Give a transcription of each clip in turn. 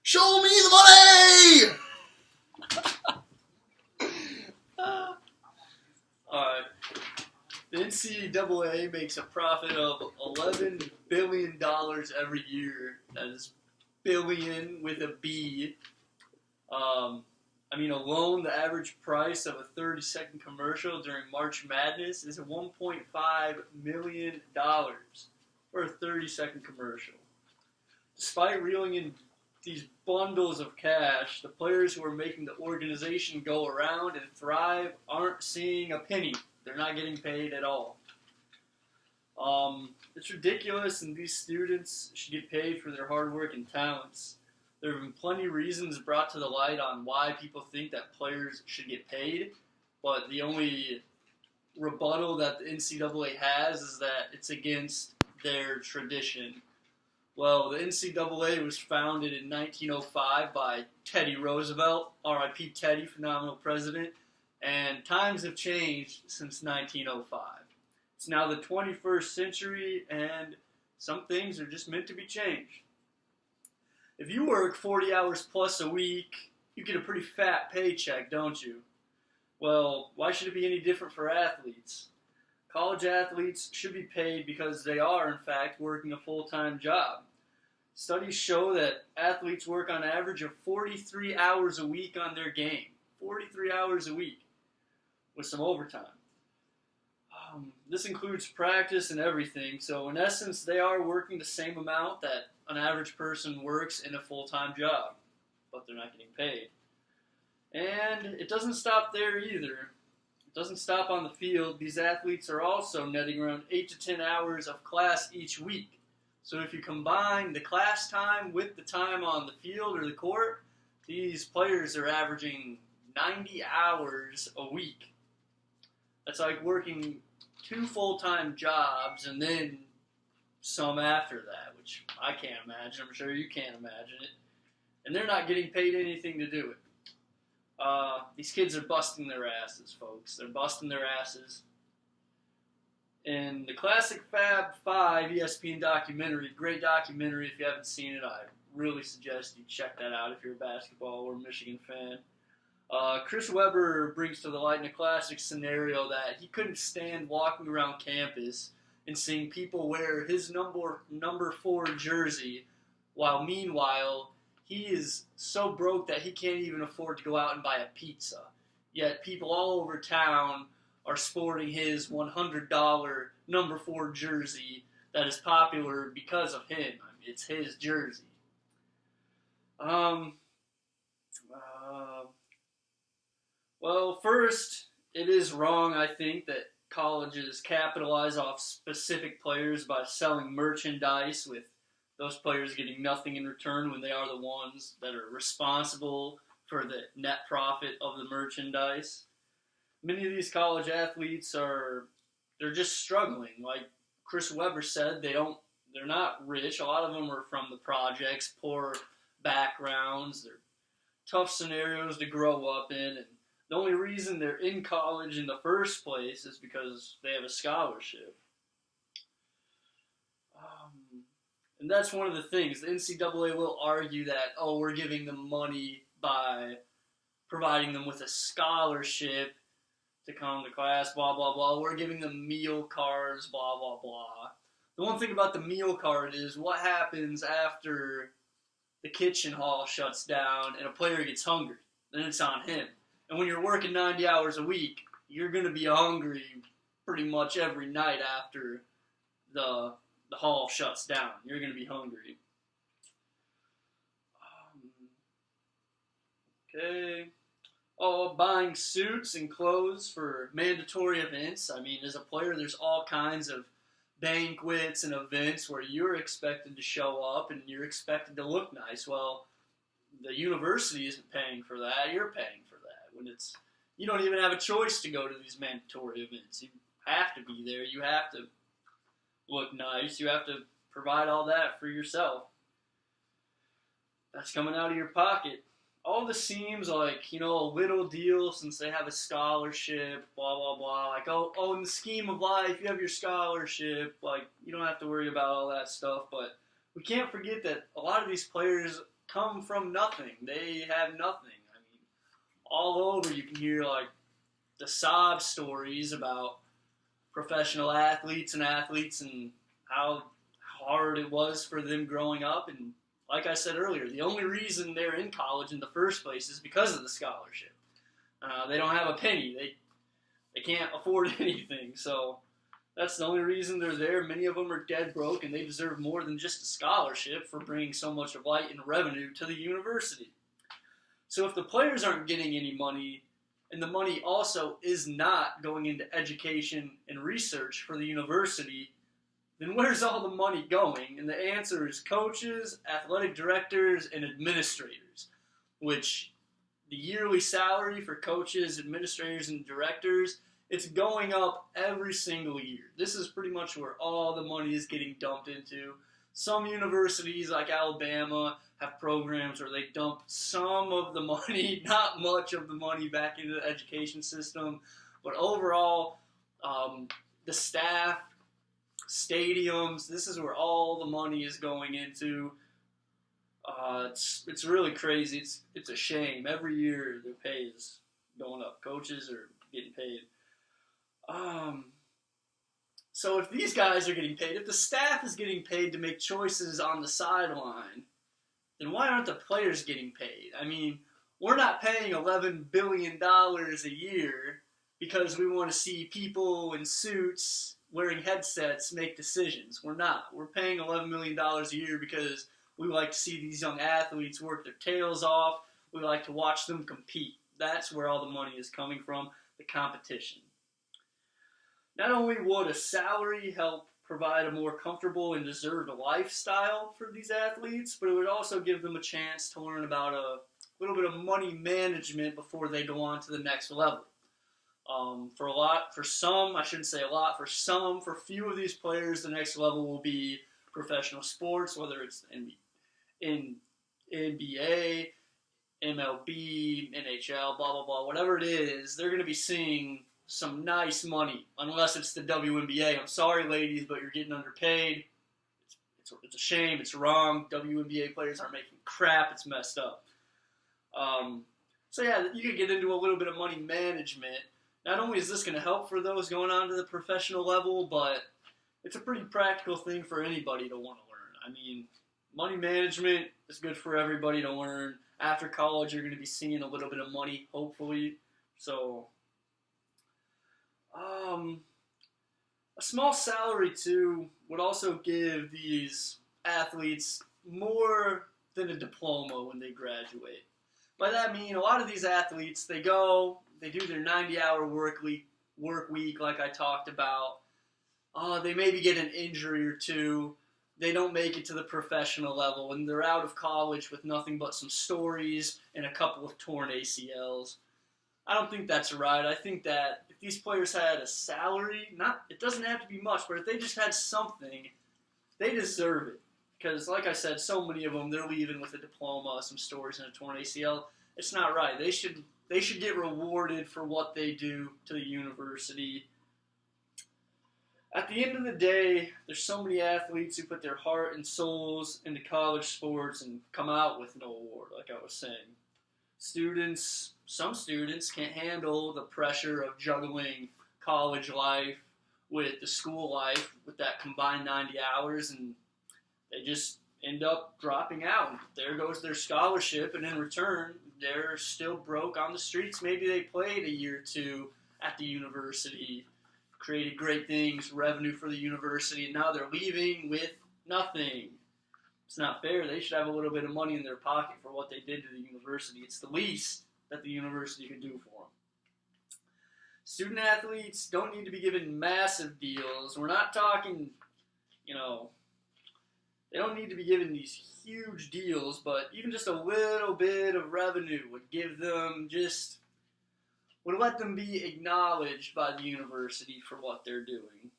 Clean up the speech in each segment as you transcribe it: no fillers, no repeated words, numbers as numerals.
Show me the money! Alright. The NCAA makes a profit of $11 billion every year. That is billion with a B. Alone, the average price of a 30-second commercial during March Madness is $1.5 million for a 30-second commercial. Despite reeling in these bundles of cash, the players who are making the organization go around and thrive aren't seeing a penny. They're not getting paid at all. It's ridiculous, and these students should get paid for their hard work and talents. There have been plenty of reasons brought to the light on why people think that players should get paid, but the only rebuttal that the NCAA has is that it's against their tradition. Well, the NCAA was founded in 1905 by Teddy Roosevelt, R.I.P. Teddy, phenomenal president, and times have changed since 1905. It's now the 21st century, and some things are just meant to be changed. If you work 40 hours plus a week, you get a pretty fat paycheck, don't you? Well, why should it be any different for athletes? College athletes should be paid because they are, in fact, working a full-time job. Studies show that athletes work on average of 43 hours a week on their game. 43 hours a week with some overtime. This includes practice and everything, so in essence, they are working the same amount that an average person works in a full-time job, but they're not getting paid. And it doesn't stop there either. It doesn't stop on the field. These athletes are also netting around 8 to 10 hours of class each week. So if you combine the class time with the time on the field or the court, these players are averaging 90 hours a week. That's like working 2 full-time jobs and then some after that, which I can't imagine. I'm sure you can't imagine it. And they're not getting paid anything to do it. These kids are busting their asses, folks. They're busting their asses. In the classic Fab 5 ESPN documentary, great documentary. If you haven't seen it, I really suggest you check that out if you're a basketball or Michigan fan. Chris Webber brings to the light in a classic scenario that he couldn't stand walking around campus and seeing people wear his number 4 jersey, while meanwhile he is so broke that he can't even afford to go out and buy a pizza. Yet people all over town are sporting his $100 number 4 jersey that is popular because of him. It's his jersey. Well, first, it is wrong, I think, that colleges capitalize off specific players by selling merchandise, with those players getting nothing in return when they are the ones that are responsible for the net profit of the merchandise. Many of these college athletes they're just struggling. Like Chris Webber said, they're not rich. A lot of them are from the projects, poor backgrounds. They're tough scenarios to grow up in, and the only reason they're in college in the first place is because they have a scholarship. And that's one of the things. The NCAA will argue that, we're giving them money by providing them with a scholarship to come to class, blah, blah, blah. We're giving them meal cards, blah, blah, blah. The one thing about the meal card is what happens after the kitchen hall shuts down and a player gets hungry. Then it's on him. And when you're working 90 hours a week, you're going to be hungry pretty much every night after the hall shuts down. You're going to be hungry. Okay. Buying suits and clothes for mandatory events. As a player, there's all kinds of banquets and events where you're expected to show up and you're expected to look nice. Well, the university isn't paying for that. You're paying for that. You don't even have a choice to go to these mandatory events. You have to be there. You have to look nice. You have to provide all that for yourself. That's coming out of your pocket. All this seems like, a little deal since they have a scholarship, blah, blah, blah. Like, in the scheme of life, you have your scholarship. Like, you don't have to worry about all that stuff. But we can't forget that a lot of these players come from nothing. They have nothing. I mean, all over you can hear like the sob stories about professional athletes and how hard it was for them growing up. And like I said earlier, the only reason they're in college in the first place is because of the scholarship. They don't have a penny. They can't afford anything. So that's the only reason they're there. Many of them are dead broke, and they deserve more than just a scholarship for bringing so much of light and revenue to the university. So if the players aren't getting any money, and the money also is not going into education and research for the university, then where's all the money going? And the answer is coaches, athletic directors, and administrators, which the yearly salary for coaches, administrators, and directors, it's going up every single year. This is pretty much where all the money is getting dumped into. Some universities, like Alabama, have programs where they dump some of the money, not much of the money, back into the education system. But overall, the staff, stadiums, this is where all the money is going into. It's really crazy. It's a shame. Every year their pay is going up. Coaches are getting paid. So if these guys are getting paid, if the staff is getting paid to make choices on the sideline, then why aren't the players getting paid? I mean, we're not paying $11 billion a year because we want to see people in suits wearing headsets make decisions. We're not. We're paying $11 million a year because we like to see these young athletes work their tails off. We like to watch them compete. That's where all the money is coming from, the competition. Not only would a salary help provide a more comfortable and deserved lifestyle for these athletes, but it would also give them a chance to learn about a little bit of money management before they go on to the next level. For few of these players, the next level will be professional sports, whether it's in NBA, MLB, NHL, blah, blah, blah, whatever it is, they're going to be seeing some nice money, unless it's the WNBA. I'm sorry, ladies, but you're getting underpaid. It's a shame. It's wrong. WNBA players aren't making crap. It's messed up. So yeah, you could get into a little bit of money management. Not only is this going to help for those going on to the professional level, but it's a pretty practical thing for anybody to want to learn. I mean, money management is good for everybody to learn. After college, you're going to be seeing a little bit of money, hopefully. So a small salary, too, would also give these athletes more than a diploma when they graduate. By that I mean, a lot of these athletes, they do their 90-hour work week like I talked about. They maybe get an injury or two. They don't make it to the professional level, and they're out of college with nothing but some stories and a couple of torn ACLs. I don't think that's right. I think that if these players had a salary, it doesn't have to be much, but if they just had something, they deserve it. Because, like I said, so many of them, they're leaving with a diploma, some stories, and a torn ACL. It's not right. They should get rewarded for what they do to the university. At the end of the day, there's so many athletes who put their heart and souls into college sports and come out with no award, like I was saying. Some students can't handle the pressure of juggling college life with the school life with that combined 90 hours, and they just end up dropping out. There goes their scholarship, and in return, they're still broke on the streets. Maybe they played a year or two at the university, created great things, revenue for the university, and now they're leaving with nothing. It's not fair. They should have a little bit of money in their pocket for what they did to the university. It's the least that the university could do for them. Student athletes don't need to be given massive deals. We're not talking, they don't need to be given these huge deals, but even just a little bit of revenue would let them be acknowledged by the university for what they're doing.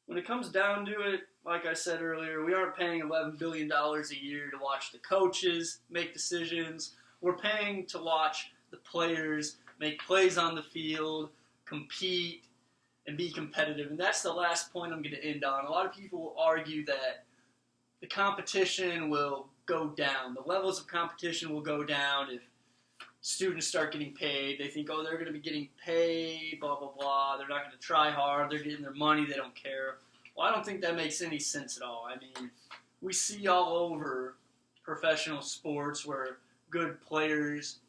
When it comes down to it, like I said earlier, we aren't paying $11 billion a year to watch the coaches make decisions. We're paying to watch the players make plays on the field, compete, and be competitive. And that's the last point I'm going to end on. A lot of people argue that the competition will go down. The levels of competition will go down if students start getting paid. They think, oh, they're going to be getting paid, blah, blah, blah. They're not going to try hard. They're getting their money. They don't care. Well, I don't think that makes any sense at all. I mean, we see all over professional sports where good players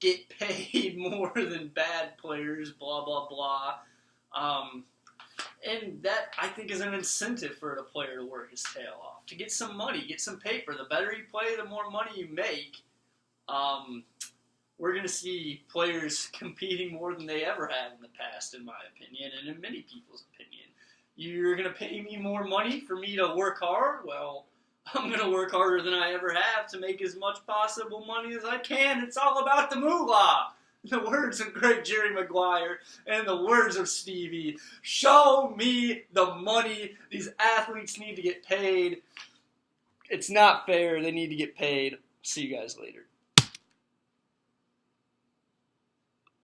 get paid more than bad players, blah, blah, blah. And that, I think, is an incentive for the player to work his tail off, to get some money, get some paper. The better you play, the more money you make. We're going to see players competing more than they ever have in the past, in my opinion, and in many people's opinion. You're going to pay me more money for me to work hard? Well, I'm going to work harder than I ever have to make as much possible money as I can. It's all about the moolah. The words of great Jerry Maguire and the words of Stevie. Show me the money. These athletes need to get paid. It's not fair. They need to get paid. See you guys later.